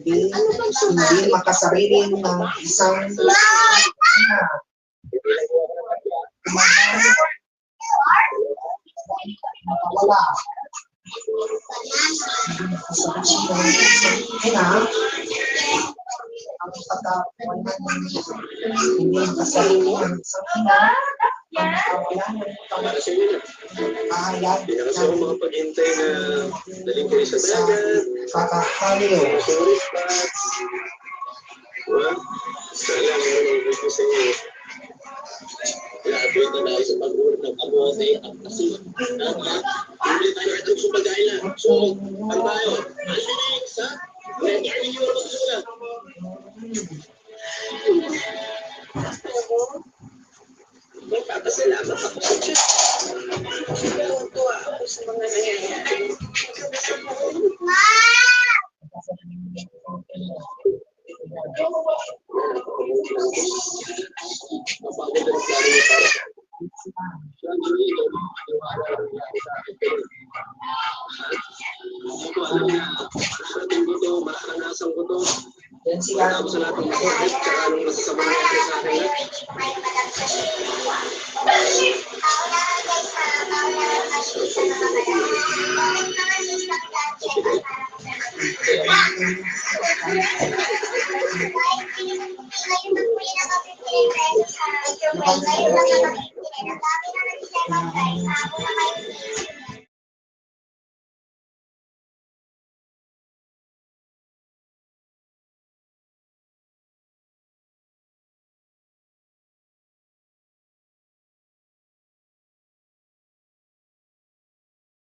Hindi makasarili ng isang wala. Ang pagkakunan hindi makasarili ng isang ina, ang wala ng pangahayag Hindi na kasi ako makapaghintay na daling kayo sa dagat. kakahaliw. Sorry, Pat. Diba? Sana ang nalulog ko sa iyo. Grabe na tayo sa pag-ulit ng kabuhati at kasi hindi tayo ito sa pagkaila. So, ano tayo? Phoenix, ha? Ready yung magsula. Magpapasalamat ako sa Diyos. Natutuwa ako sa mga nangyayari. Hindi ko alam na parating ko to, mararanasan ko to. Yan sila. Wala ako sa lahat ng masakit, tsaka anong masasama natin sa akin.